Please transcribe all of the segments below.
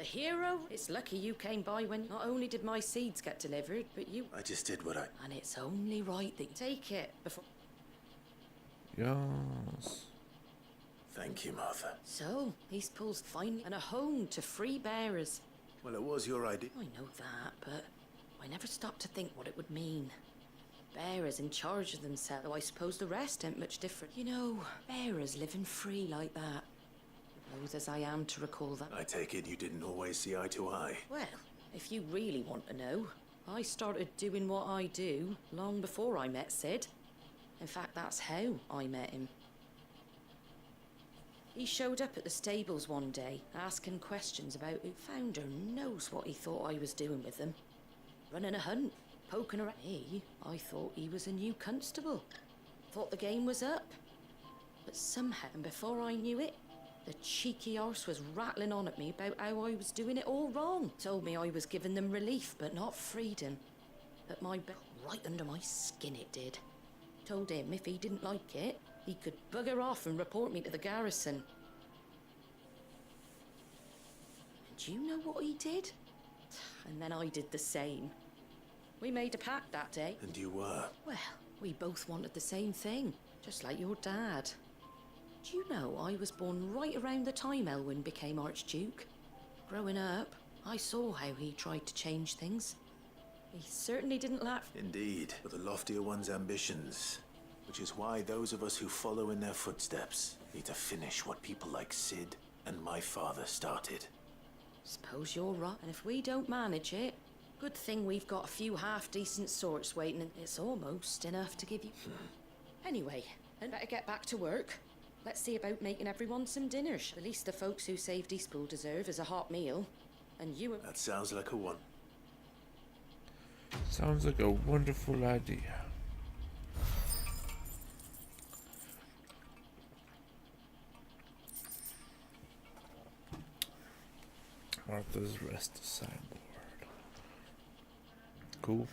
The hero? It's lucky you came by when not only did my seeds get delivered, but you... I just did what I... And it's only right that you take it before... Yes. Thank you, Martha. So, East Pool's finally and a home to free bearers. Well, it was your idea. I know that, but I never stopped to think what it would mean. Bearers in charge of themselves, though I suppose the rest ain't much different. You know, bearers living free like that. Loath as I am to recall that. I take it you didn't always see eye to eye. Well, if you really want to know, I started doing what I do long before I met Sid. In fact, that's how I met him. He showed up at the stables one day, asking questions about who founder knows what he thought I was doing with them. Running a hunt, poking around. I thought he was a new constable. Thought the game was up. But somehow, and before I knew it, the cheeky arse was rattling on at me about how I was doing it all wrong. Told me I was giving them relief, but not freedom. But right under my skin it did. Told him if he didn't like it, he could bugger off and report me to the garrison. And do you know what he did? And then I did the same. We made a pact that day. And you were? Well, we both wanted the same thing, just like your dad. Do you know I was born right around the time Elwyn became Archduke? Growing up, I saw how he tried to change things. He certainly didn't laugh. Indeed, for the loftier one's ambitions. Which is why those of us who follow in their footsteps need to finish what people like Sid and my father started. Suppose you're right. And if we don't manage it, good thing we've got a few half-decent sorts waiting, and it's almost enough to give you... Anyway, I'd better get back to work. Let's see about making everyone some dinners. The least the folks who saved Eastpool deserve is a hot meal. And you... That sounds like a one. Sounds like a wonderful idea. Martha's Rest signboard. Cool.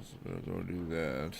So we'll go do that.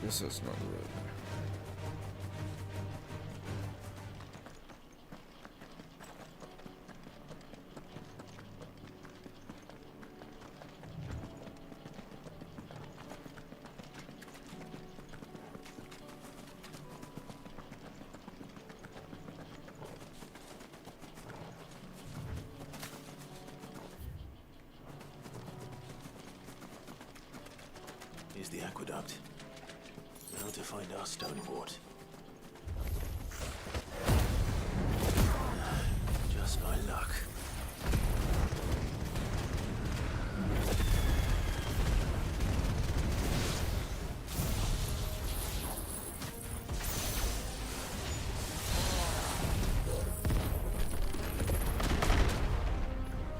This is not the road. Here's the aqueduct. Now to find our stone wart. Just by luck.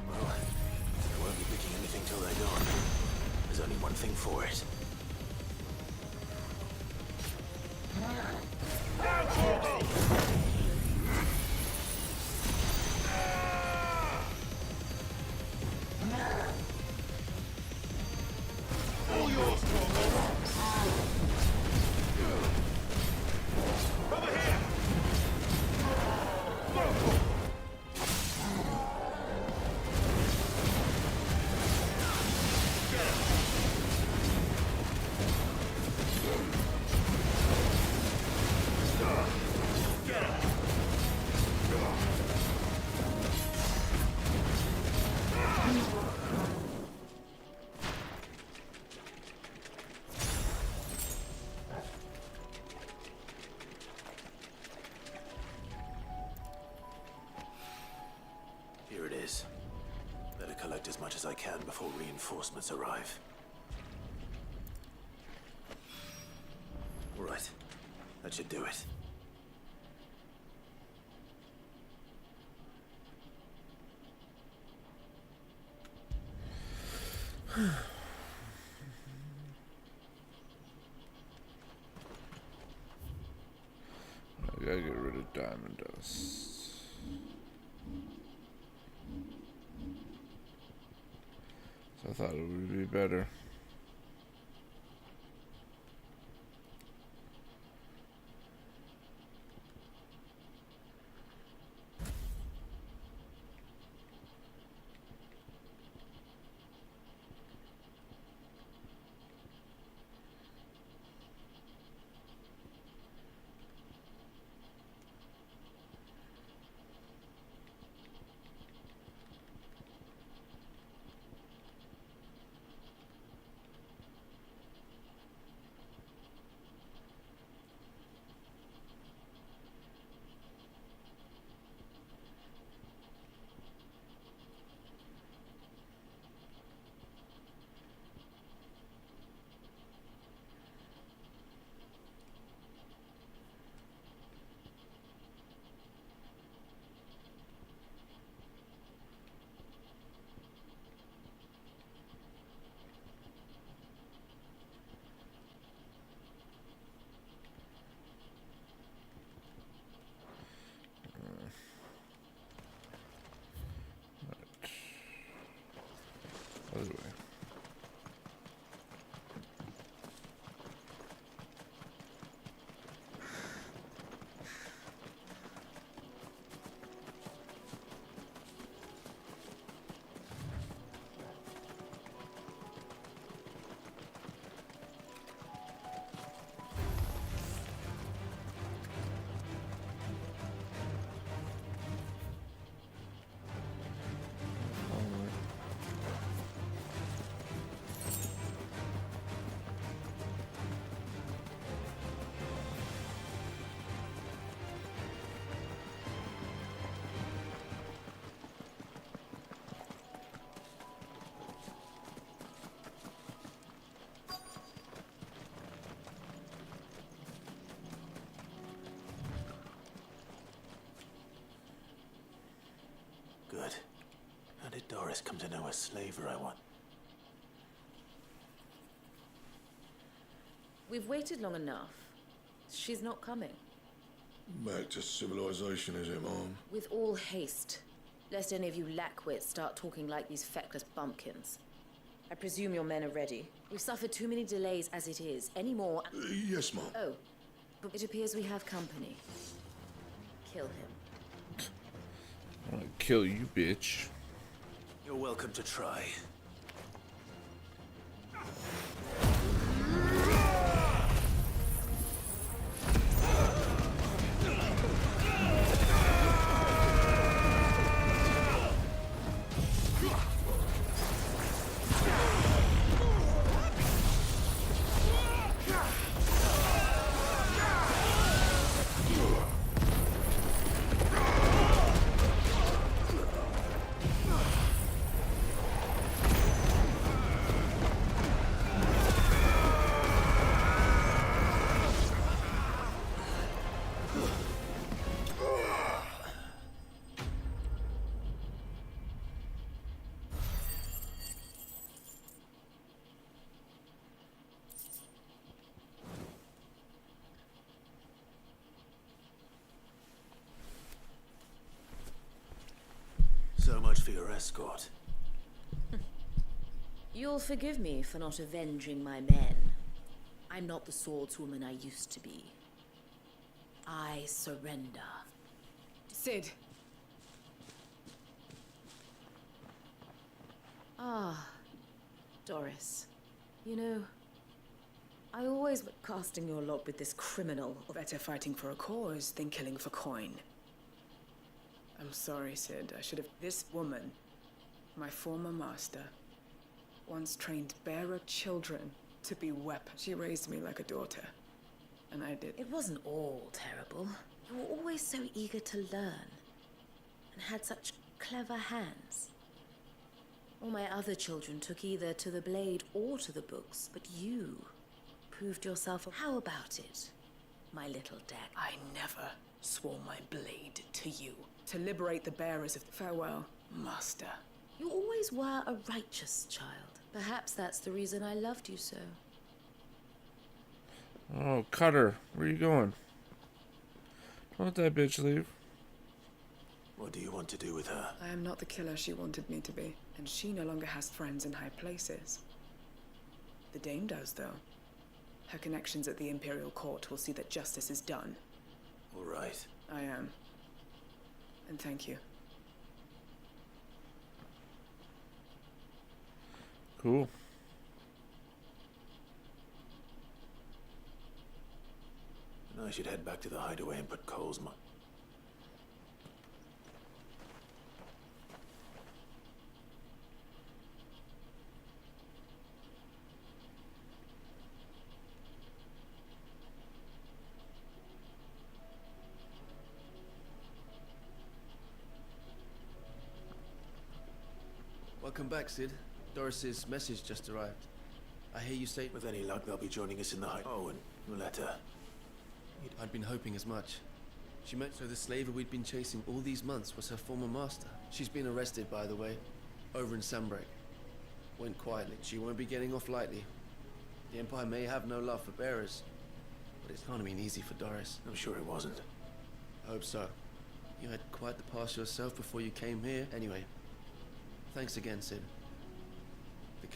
Well, I won't be picking anything till they're gone. There's only one thing for it. collect as much as I can before reinforcements arrive. All right. That should do it. I gotta get rid of diamond dust. So I thought it would be better. Other way. Good. How did Doris come to know a slaver I want? We've waited long enough. She's not coming. Back to civilization, is it, Mom? With all haste, lest any of you lackwits start talking like these feckless bumpkins. I presume your men are ready. We've suffered too many delays as it is. Any more... Yes, Mom. Oh, but it appears we have company. Kill him. I'm gonna kill you, bitch. You're welcome to try. So much for your escort. You'll forgive me for not avenging my men. I'm not the swordswoman I used to be. I surrender. Cid. Ah, Doris. You know, I always was casting your lot with this criminal. Better fighting for a cause than killing for coin. I'm sorry, Cid. I should have... This woman, my former master, once trained bearer children to be weapons. She raised me like a daughter, and I did. It wasn't all terrible. You were always so eager to learn, and had such clever hands. All my other children took either to the blade or to the books, but you proved yourself. How about it, my little dagger? I never swore my blade to you. To liberate the bearers of farewell, master. You always were a righteous child. Perhaps that's the reason I loved you so. Oh, Cutter, where you going? Don't let that bitch leave. What do you want to do with her? I am not the killer she wanted me to be, and she no longer has friends in high places. The Dame does, though. Her connections at the Imperial Court will see that justice is done. All right. I am. And thank you. Cool. And I should head back to the hideaway and put Cole's Welcome back, Sid. Doris's message just arrived. I hear you say... With any luck, they'll be joining us in the Oh, and Muleta. I'd been hoping as much. She meant so the slaver we'd been chasing all these months was her former master. She's been arrested, by the way, over in Sunbreak. Went quietly. She won't be getting off lightly. The Empire may have no love for bearers, but it's not been easy for Doris. I'm sure it wasn't. I hope so. You had quite the past yourself before you came here. Anyway, thanks again, Sid.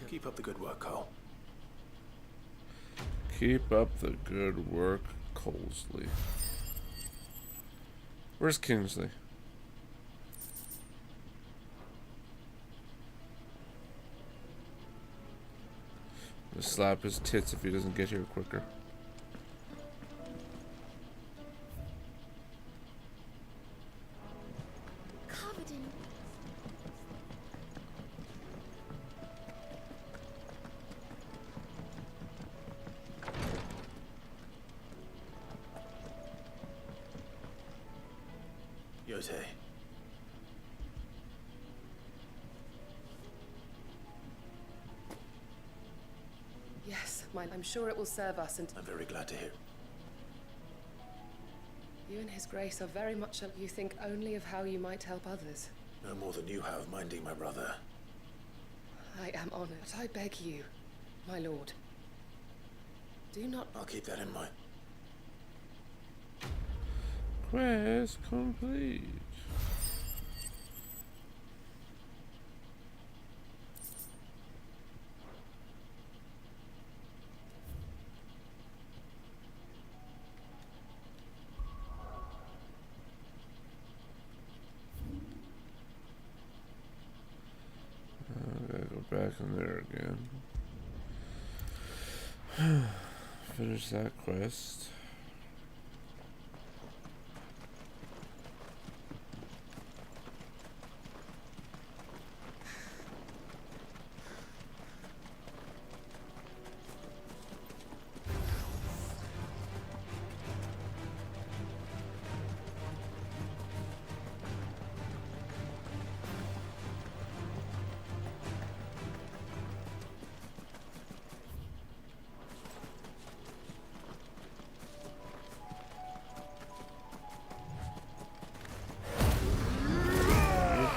Keep up the good work, Cole. Keep up the good work, Colesley. Where's Kingsley? I'm gonna slap his tits if he doesn't get here quicker. Covered in... Yote. Yes, I'm sure it will serve us, and I'm very glad to hear. you and His Grace are very much... You think only of how you might help others. No more than you have minding my brother. I am honored. But I beg you, my lord, do not... I'll keep that in mind. Quest complete. I gotta go back in there again. Finish that quest.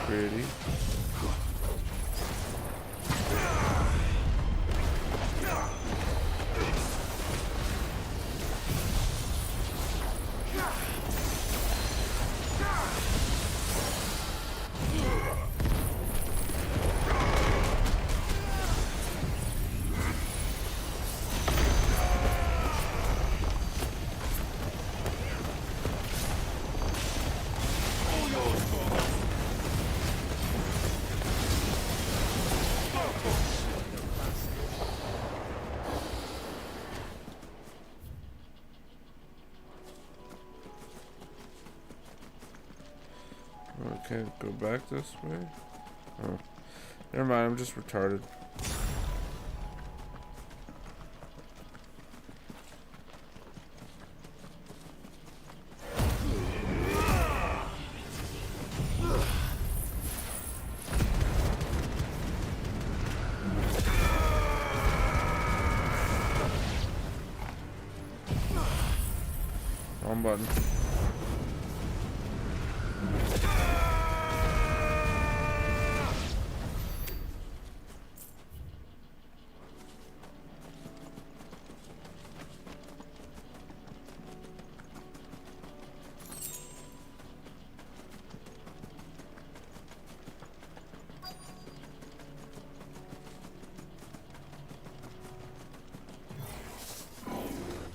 Pretty. I can't go back this way? Oh. Never mind, I'm just retarded. wrong button.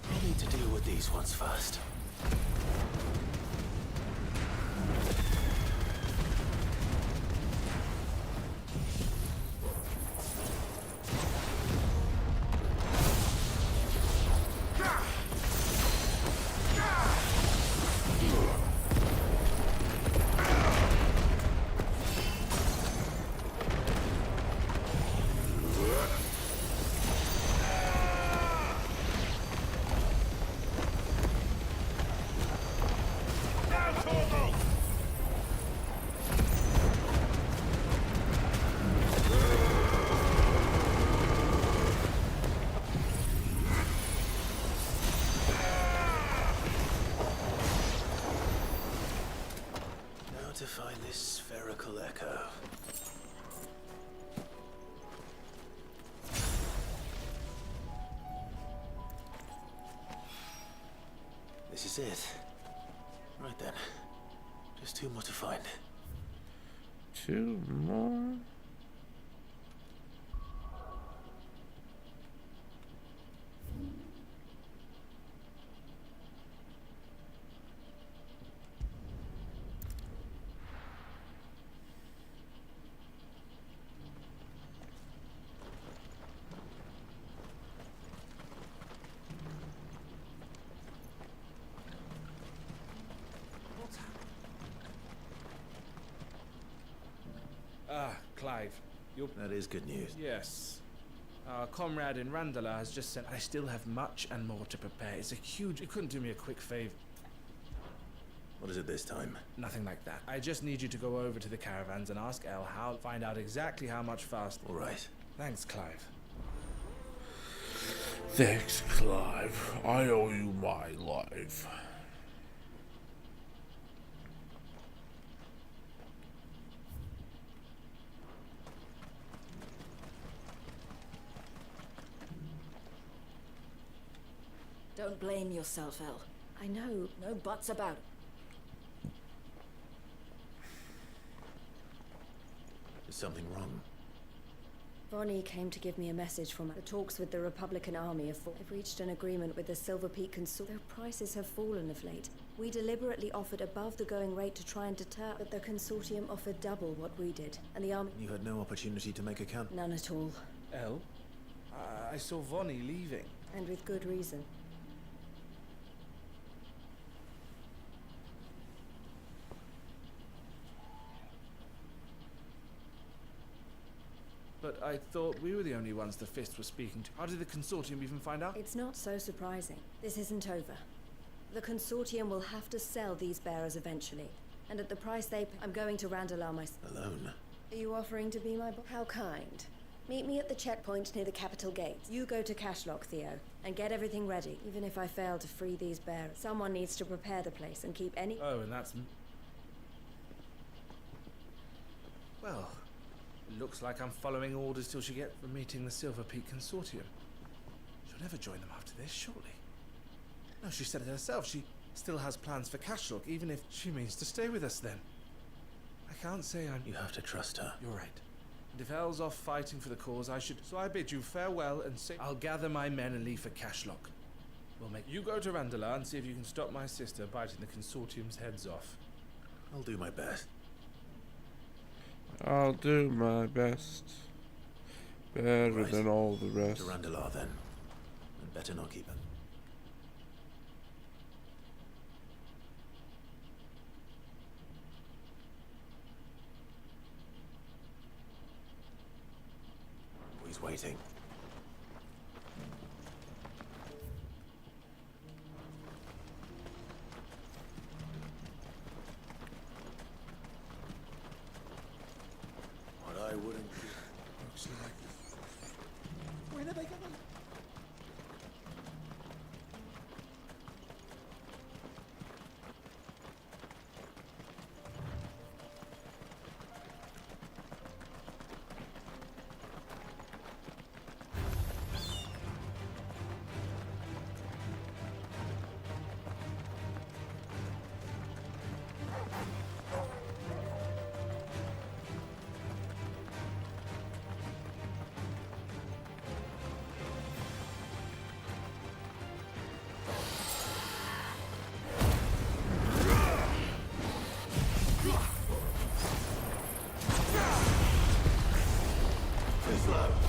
I need to deal with these ones first. Now to find this spherical echo. This is it. Right then. Just two more to find. 2 more. Clive, you're... That is good news. Yes. Our comrade in Randala has just sent... I still have much and more to prepare. It's a huge... You couldn't do me a quick favor. What is it this time? Nothing like that. I just need you to go over to the caravans and ask El how... Find out exactly how much fast... All right. Thanks, Clive. Thanks, Clive. I owe you my life. Don't blame yourself, El. I know, no buts about it. Is something wrong? Vonnie came to give me a message from the talks with the Republican Army. They've reached an agreement with the Silver Peak Consortium. Though prices have fallen of late. We deliberately offered above the going rate to try and deter, but the Consortium offered double what we did. And the Army... You had no opportunity to make a count? None at all. El? I saw Vonnie leaving. And with good reason. But I thought we were the only ones the Fist was speaking to. How did the Consortium even find out? It's not so surprising. This isn't over. The Consortium will have to sell these bearers eventually. And at the price they I'm going to Randalar myself. Alone? Are you offering to be my boss? How kind. Meet me at the checkpoint near the capital gates. You go to Cashlock, Theo, and get everything ready. Even if I fail to free these bearers, someone needs to prepare the place and keep any... Oh, and that's... Well... It looks like I'm following orders till she gets from meeting the Silver Peak Consortium. She'll never join them after this, surely. No, she said it herself. She still has plans for Cashlock, even if she means to stay with us then. I can't say I'm... You have to trust her. You're right. And if El's off fighting for the cause, I should... So I bid you farewell and say... I'll gather my men and leave for Cashlock. We'll make... You go to Randalar and see if you can stop my sister biting the Consortium's heads off. I'll do my best. I'll do my best. Better Right. than all the rest. To Randalar then. And better not keep it. He's waiting. What I wouldn't do. Looks like... When are they gonna... slow.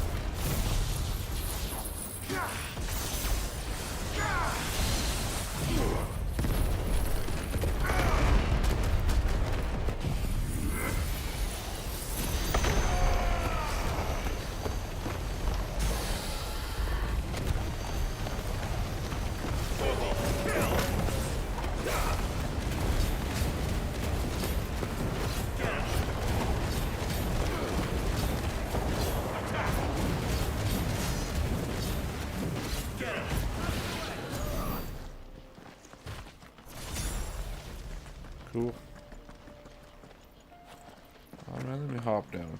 Cool. Alright, let me hop down.